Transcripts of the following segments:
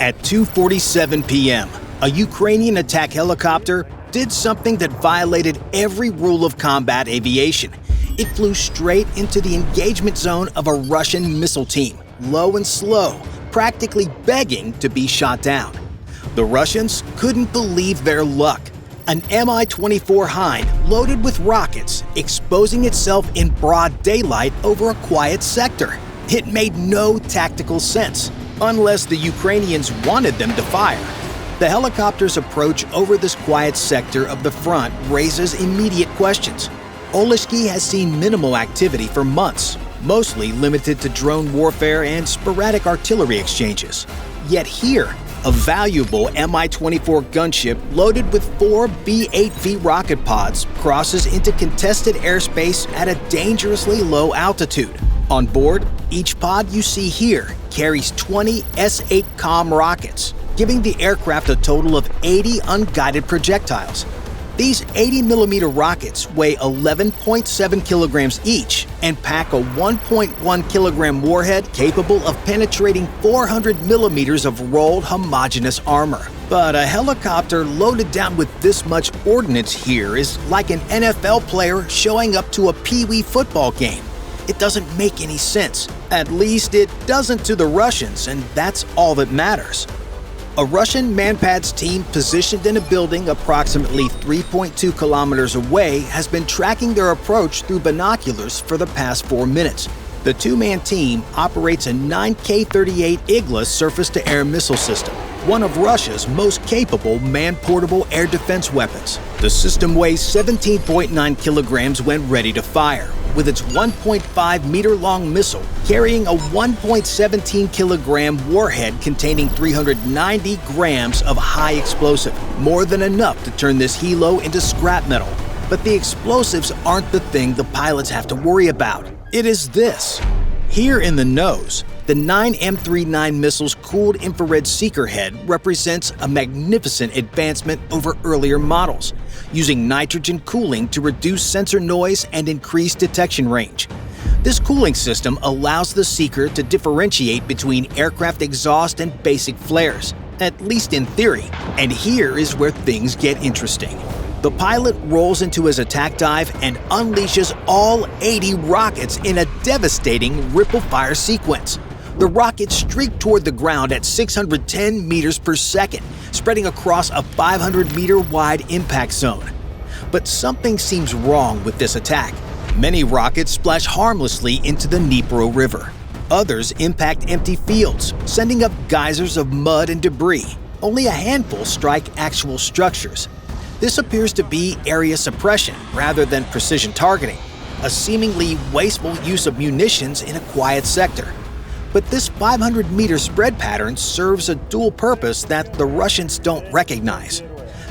At 2:47 p.m., a Ukrainian attack helicopter did something that violated every rule of combat aviation. It flew straight into the engagement zone of a Russian missile team, low and slow, practically begging to be shot down. The Russians couldn't believe their luck. An Mi-24 Hind loaded with rockets, exposing itself in broad daylight over a quiet sector. It made no tactical sense, unless the Ukrainians wanted them to fire. The helicopter's approach over this quiet sector of the front raises immediate questions. Oleshki has seen minimal activity for months, mostly limited to drone warfare and sporadic artillery exchanges. Yet here, a valuable Mi-24 gunship loaded with 4 B-8V rocket pods crosses into contested airspace at a dangerously low altitude. On board, each pod you see here carries 20 S-8 rockets, giving the aircraft a total of 80 unguided projectiles. These 80mm rockets weigh 11.7 kilograms each and pack a 1.1 kilogram warhead capable of penetrating 400 millimeters of rolled homogeneous armor. But a helicopter loaded down with this much ordnance here is like an NFL player showing up to a pee-wee football game. It doesn't make any sense. At least it doesn't to the Russians, and that's all that matters. A Russian MANPADS team positioned in a building approximately 3.2 kilometers away has been tracking their approach through binoculars for the past 4 minutes. The two-man team operates a 9K-38 Igla surface-to-air missile system, one of Russia's most capable man-portable air defense weapons. The system weighs 17.9 kilograms when ready to fire, with its 1.5-meter-long missile carrying a 1.17-kilogram warhead containing 390 grams of high explosive, more than enough to turn this helo into scrap metal. But the explosives aren't the thing the pilots have to worry about. It is this. Here in the nose, the 9M39 missile's cooled infrared seeker head represents a magnificent advancement over earlier models, using nitrogen cooling to reduce sensor noise and increase detection range. This cooling system allows the seeker to differentiate between aircraft exhaust and basic flares, at least in theory. And here is where things get interesting. The pilot rolls into his attack dive and unleashes all 80 rockets in a devastating ripple-fire sequence. The rockets streak toward the ground at 610 meters per second, spreading across a 500-meter-wide impact zone. But something seems wrong with this attack. Many rockets splash harmlessly into the Dnipro River. Others impact empty fields, sending up geysers of mud and debris. Only a handful strike actual structures. This appears to be area suppression rather than precision targeting, a seemingly wasteful use of munitions in a quiet sector. But this 500-meter spread pattern serves a dual purpose that the Russians don't recognize.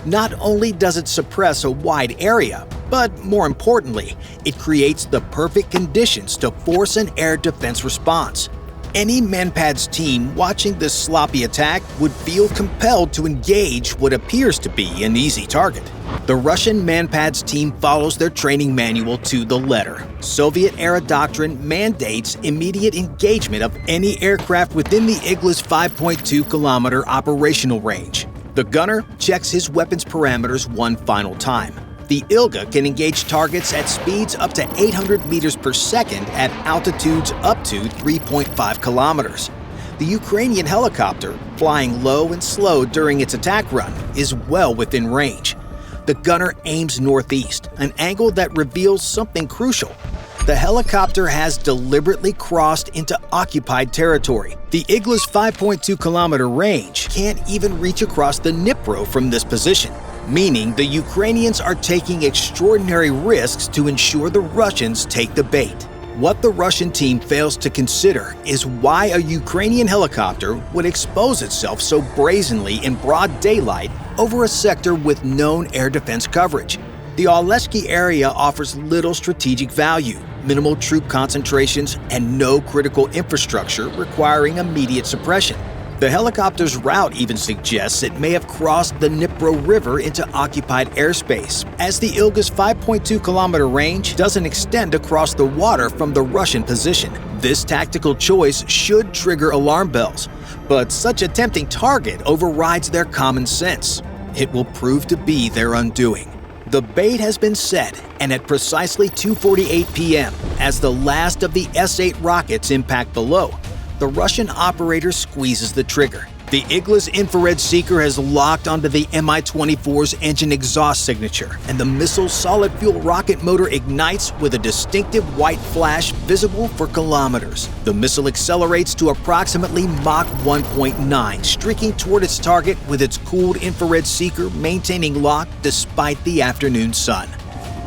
Not only does it suppress a wide area, but more importantly, it creates the perfect conditions to force an air defense response. Any MANPADS team watching this sloppy attack would feel compelled to engage what appears to be an easy target. The Russian MANPADS team follows their training manual to the letter. Soviet-era doctrine mandates immediate engagement of any aircraft within the Igla's 5.2-kilometer operational range. The gunner checks his weapon's parameters one final time. The Igla can engage targets at speeds up to 800 meters per second at altitudes up to 3.5 kilometers. The Ukrainian helicopter, flying low and slow during its attack run, is well within range. The gunner aims northeast, an angle that reveals something crucial. The helicopter has deliberately crossed into occupied territory. The Igla's 5.2-kilometer range can't even reach across the Dnipro from this position, meaning the Ukrainians are taking extraordinary risks to ensure the Russians take the bait. What the Russian team fails to consider is why a Ukrainian helicopter would expose itself so brazenly in broad daylight over a sector with known air defense coverage. The Oleshki area offers little strategic value, minimal troop concentrations, and no critical infrastructure requiring immediate suppression. The helicopter's route even suggests it may have crossed the Dnipro River into occupied airspace, as the Ilga's 5.2-kilometer range doesn't extend across the water from the Russian position. This tactical choice should trigger alarm bells, but such a tempting target overrides their common sense. It will prove to be their undoing. The bait has been set, and at precisely 2:48 p.m., as the last of the S-8 rockets impact below, the Russian operator squeezes the trigger. The Igla's infrared seeker has locked onto the Mi-24's engine exhaust signature, and the missile's solid-fuel rocket motor ignites with a distinctive white flash visible for kilometers. The missile accelerates to approximately Mach 1.9, streaking toward its target with its cooled infrared seeker maintaining lock despite the afternoon sun.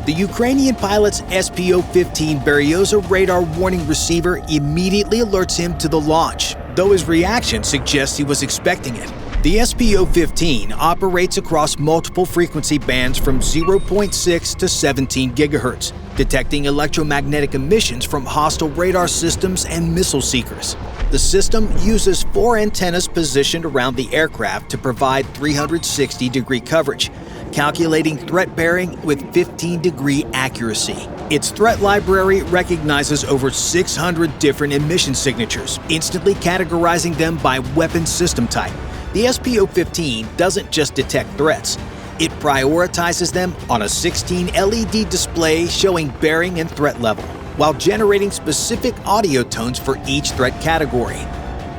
The Ukrainian pilot's SPO-15 Berioza radar warning receiver immediately alerts him to the launch, though his reaction suggests he was expecting it. The SPO-15 operates across multiple frequency bands from 0.6 to 17 GHz, detecting electromagnetic emissions from hostile radar systems and missile seekers. The system uses 4 antennas positioned around the aircraft to provide 360-degree coverage, calculating threat bearing with 15-degree accuracy. Its threat library recognizes over 600 different emission signatures, instantly categorizing them by weapon system type. The SPO-15 doesn't just detect threats, it prioritizes them on a 16 LED display showing bearing and threat level, while generating specific audio tones for each threat category.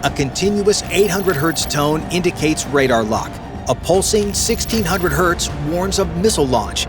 A continuous 800 Hz tone indicates radar lock. A pulsing 1600 Hz warns of missile launch,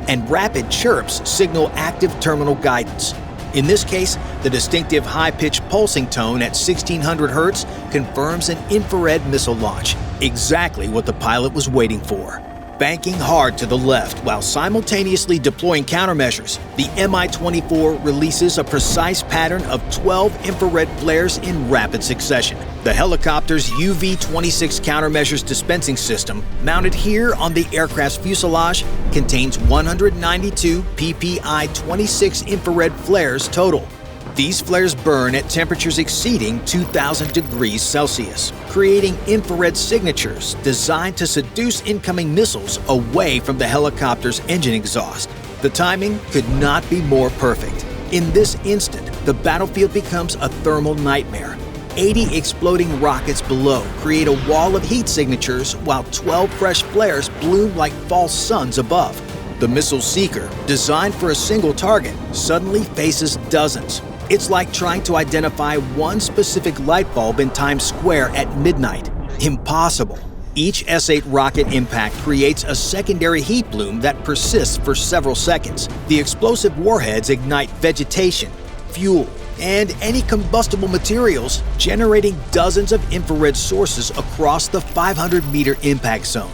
and rapid chirps signal active terminal guidance. In this case, the distinctive high-pitched pulsing tone at 1600 Hz confirms an infrared missile launch, exactly what the pilot was waiting for. Banking hard to the left while simultaneously deploying countermeasures, the Mi-24 releases a precise pattern of 12 infrared flares in rapid succession. The helicopter's UV-26 countermeasures dispensing system, mounted here on the aircraft's fuselage, contains 192 PPI-26 infrared flares total. These flares burn at temperatures exceeding 2,000 degrees Celsius, creating infrared signatures designed to seduce incoming missiles away from the helicopter's engine exhaust. The timing could not be more perfect. In this instant, the battlefield becomes a thermal nightmare. 80 exploding rockets below create a wall of heat signatures, while 12 fresh flares bloom like false suns above. The missile seeker, designed for a single target, suddenly faces dozens. It's like trying to identify one specific light bulb in Times Square at midnight. Impossible. Each S-8 rocket impact creates a secondary heat bloom that persists for several seconds. The explosive warheads ignite vegetation, fuel, and any combustible materials, generating dozens of infrared sources across the 500-meter impact zone.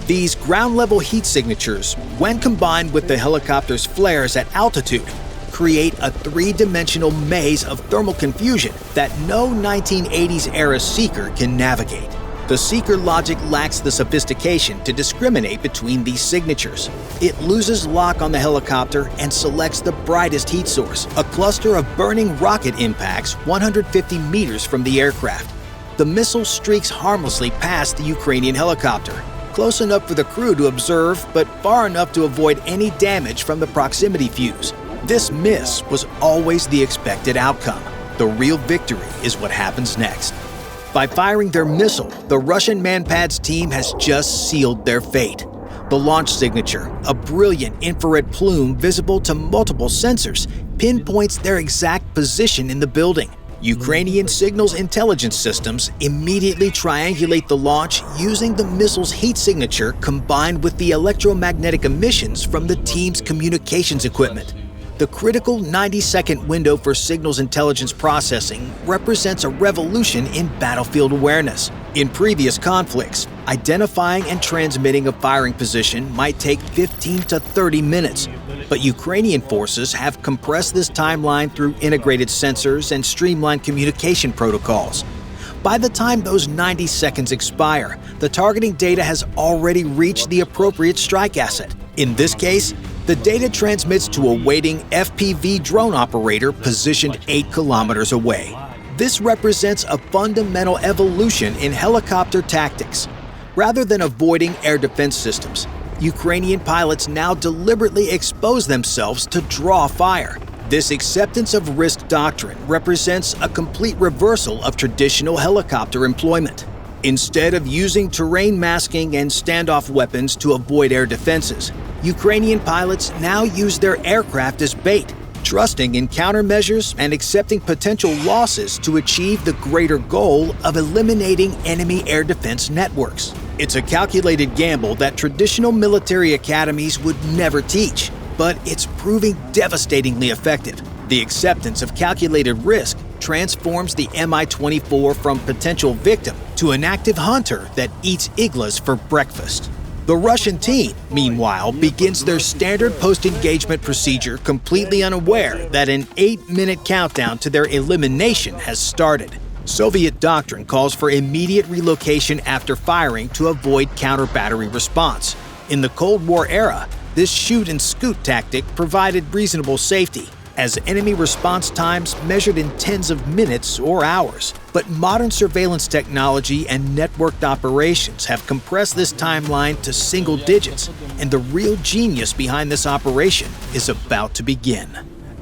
These ground-level heat signatures, when combined with the helicopter's flares at altitude, create a three-dimensional maze of thermal confusion that no 1980s-era seeker can navigate. The seeker logic lacks the sophistication to discriminate between these signatures. It loses lock on the helicopter and selects the brightest heat source, a cluster of burning rocket impacts 150 meters from the aircraft. The missile streaks harmlessly past the Ukrainian helicopter, close enough for the crew to observe, but far enough to avoid any damage from the proximity fuse. This miss was always the expected outcome. The real victory is what happens next. By firing their missile, the Russian MANPADS team has just sealed their fate. The launch signature, a brilliant infrared plume visible to multiple sensors, pinpoints their exact position in the building. Ukrainian signals intelligence systems immediately triangulate the launch using the missile's heat signature combined with the electromagnetic emissions from the team's communications equipment. The critical 90-second window for signals intelligence processing represents a revolution in battlefield awareness. In previous conflicts, identifying and transmitting a firing position might take 15 to 30 minutes, but Ukrainian forces have compressed this timeline through integrated sensors and streamlined communication protocols. By the time those 90 seconds expire, the targeting data has already reached the appropriate strike asset. In this case, the data transmits to a waiting FPV drone operator positioned 8 kilometers away. This represents a fundamental evolution in helicopter tactics. Rather than avoiding air defense systems, Ukrainian pilots now deliberately expose themselves to draw fire. This acceptance of risk doctrine represents a complete reversal of traditional helicopter employment. Instead of using terrain masking and standoff weapons to avoid air defenses, Ukrainian pilots now use their aircraft as bait, trusting in countermeasures and accepting potential losses to achieve the greater goal of eliminating enemy air defense networks. It's a calculated gamble that traditional military academies would never teach, but it's proving devastatingly effective. The acceptance of calculated risk transforms the Mi-24 from potential victim to an active hunter that eats Iglas for breakfast. The Russian team, meanwhile, begins their standard post-engagement procedure completely unaware that an 8-minute countdown to their elimination has started. Soviet doctrine calls for immediate relocation after firing to avoid counter-battery response. In the Cold War era, this shoot-and-scoot tactic provided reasonable safety, as enemy response times measured in tens of minutes or hours. But modern surveillance technology and networked operations have compressed this timeline to single digits, and the real genius behind this operation is about to begin.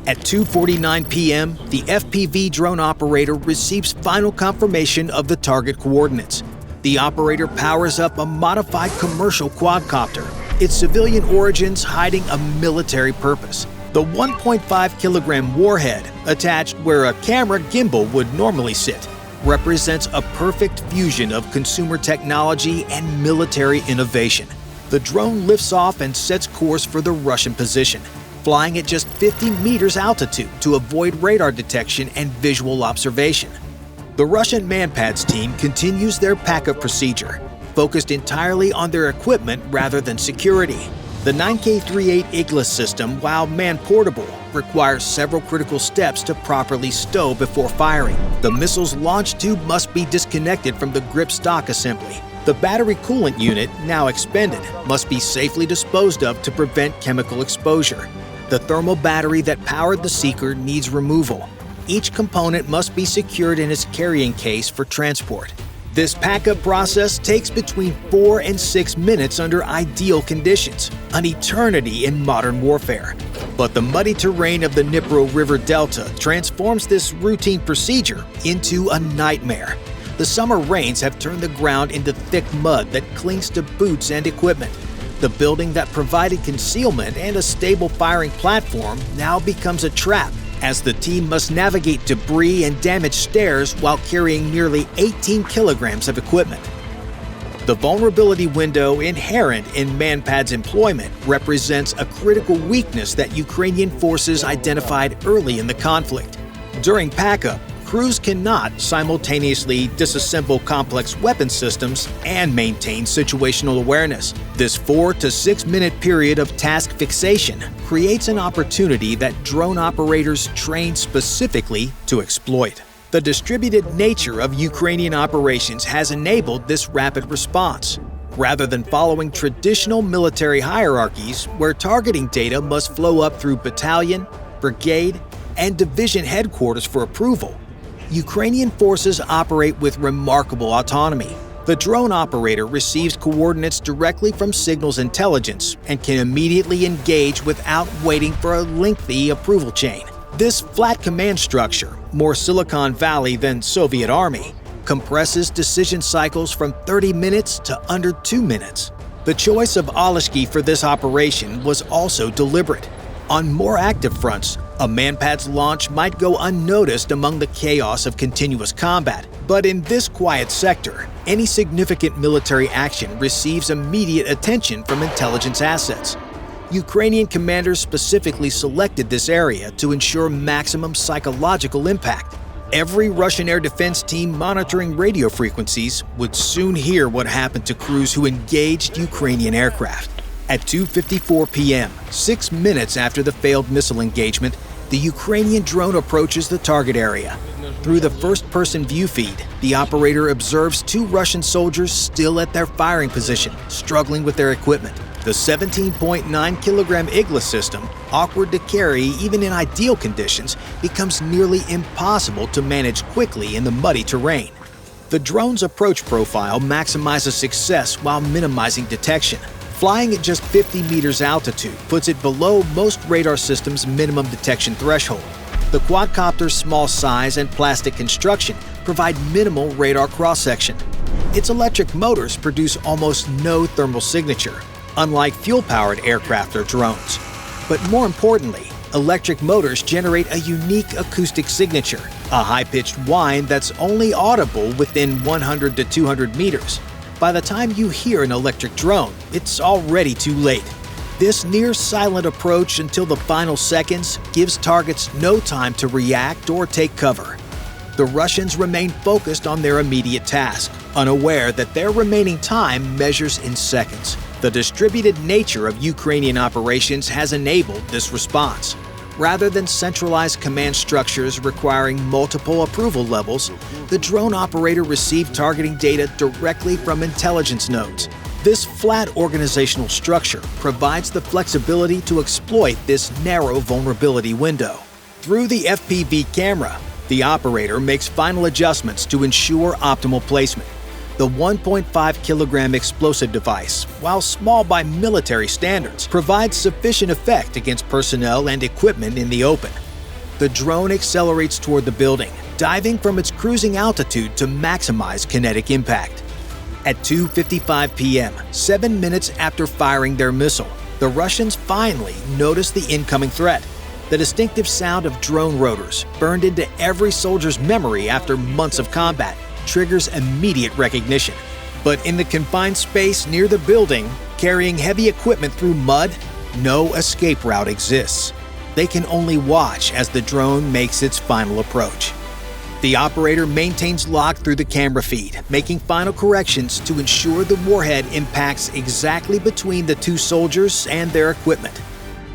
At 2:49 p.m., the FPV drone operator receives final confirmation of the target coordinates. The operator powers up a modified commercial quadcopter, its civilian origins hiding a military purpose. The 1.5-kilogram warhead, attached where a camera gimbal would normally sit, represents a perfect fusion of consumer technology and military innovation. The drone lifts off and sets course for the Russian position, flying at just 50 meters altitude to avoid radar detection and visual observation. The Russian MANPADS team continues their packup procedure, focused entirely on their equipment rather than security. The 9K38 Igla system, while man-portable, requires several critical steps to properly stow before firing. The missile's launch tube must be disconnected from the grip stock assembly. The battery coolant unit, now expended, must be safely disposed of to prevent chemical exposure. The thermal battery that powered the Seeker needs removal. Each component must be secured in its carrying case for transport. This packup process takes between 4 and 6 minutes under ideal conditions, an eternity in modern warfare. But the muddy terrain of the Dnipro River Delta transforms this routine procedure into a nightmare. The summer rains have turned the ground into thick mud that clings to boots and equipment. The building that provided concealment and a stable firing platform now becomes a trap, as the team must navigate debris and damaged stairs while carrying nearly 18 kilograms of equipment. The vulnerability window inherent in MANPADS employment represents a critical weakness that Ukrainian forces identified early in the conflict. During packup, crews cannot simultaneously disassemble complex weapon systems and maintain situational awareness. This 4 to 6 minute period of task fixation creates an opportunity that drone operators train specifically to exploit. The distributed nature of Ukrainian operations has enabled this rapid response. Rather than following traditional military hierarchies where targeting data must flow up through battalion, brigade, and division headquarters for approval, Ukrainian forces operate with remarkable autonomy. The drone operator receives coordinates directly from signals intelligence and can immediately engage without waiting for a lengthy approval chain. This flat command structure, more Silicon Valley than Soviet Army, compresses decision cycles from 30 minutes to under 2 minutes. The choice of Alashki for this operation was also deliberate. On more active fronts, a MANPADS launch might go unnoticed among the chaos of continuous combat, but in this quiet sector, any significant military action receives immediate attention from intelligence assets. Ukrainian commanders specifically selected this area to ensure maximum psychological impact. Every Russian air defense team monitoring radio frequencies would soon hear what happened to crews who engaged Ukrainian aircraft. At 2:54 p.m., 6 minutes after the failed missile engagement, the Ukrainian drone approaches the target area. Through the first-person view feed, the operator observes 2 Russian soldiers still at their firing position, struggling with their equipment. The 17.9 kilogram Igla system, awkward to carry even in ideal conditions, becomes nearly impossible to manage quickly in the muddy terrain. The drone's approach profile maximizes success while minimizing detection. Flying at just 50 meters altitude puts it below most radar systems' minimum detection threshold. The quadcopter's small size and plastic construction provide minimal radar cross-section. Its electric motors produce almost no thermal signature, unlike fuel-powered aircraft or drones. But more importantly, electric motors generate a unique acoustic signature, a high-pitched whine that's only audible within 100 to 200 meters. By the time you hear an electric drone, it's already too late. This near-silent approach until the final seconds gives targets no time to react or take cover. The Russians remain focused on their immediate task, unaware that their remaining time measures in seconds. The distributed nature of Ukrainian operations has enabled this response. Rather than centralized command structures requiring multiple approval levels, the drone operator received targeting data directly from intelligence nodes. This flat organizational structure provides the flexibility to exploit this narrow vulnerability window. Through the FPV camera, the operator makes final adjustments to ensure optimal placement. The 1.5 kilogram explosive device, while small by military standards, provides sufficient effect against personnel and equipment in the open. The drone accelerates toward the building, diving from its cruising altitude to maximize kinetic impact. At 2:55 p.m., 7 minutes after firing their missile, the Russians finally notice the incoming threat. The distinctive sound of drone rotors, burned into every soldier's memory after months of combat, triggers immediate recognition. But in the confined space near the building, carrying heavy equipment through mud, no escape route exists. They can only watch as the drone makes its final approach. The operator maintains lock through the camera feed, making final corrections to ensure the warhead impacts exactly between the two soldiers and their equipment.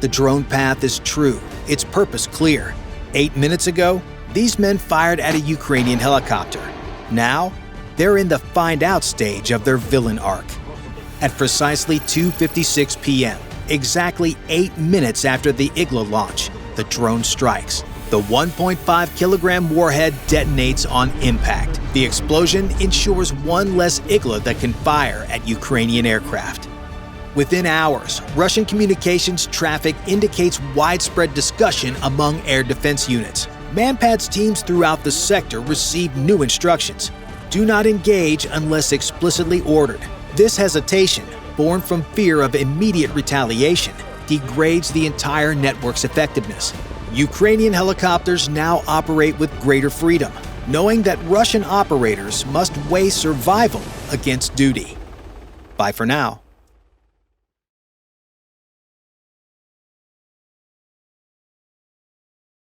The drone path is true, its purpose clear. 8 minutes ago, these men fired at a Ukrainian helicopter. Now, they're in the find-out stage of their villain arc. At precisely 2:56 p.m., exactly 8 minutes after the Igla launch, the drone strikes. The 1.5 kilogram warhead detonates on impact. The explosion ensures one less Igla that can fire at Ukrainian aircraft. Within hours, Russian communications traffic indicates widespread discussion among air defense units. MANPADS teams throughout the sector receive new instructions. Do not engage unless explicitly ordered. This hesitation, born from fear of immediate retaliation, degrades the entire network's effectiveness. Ukrainian helicopters now operate with greater freedom, knowing that Russian operators must weigh survival against duty. Bye for now.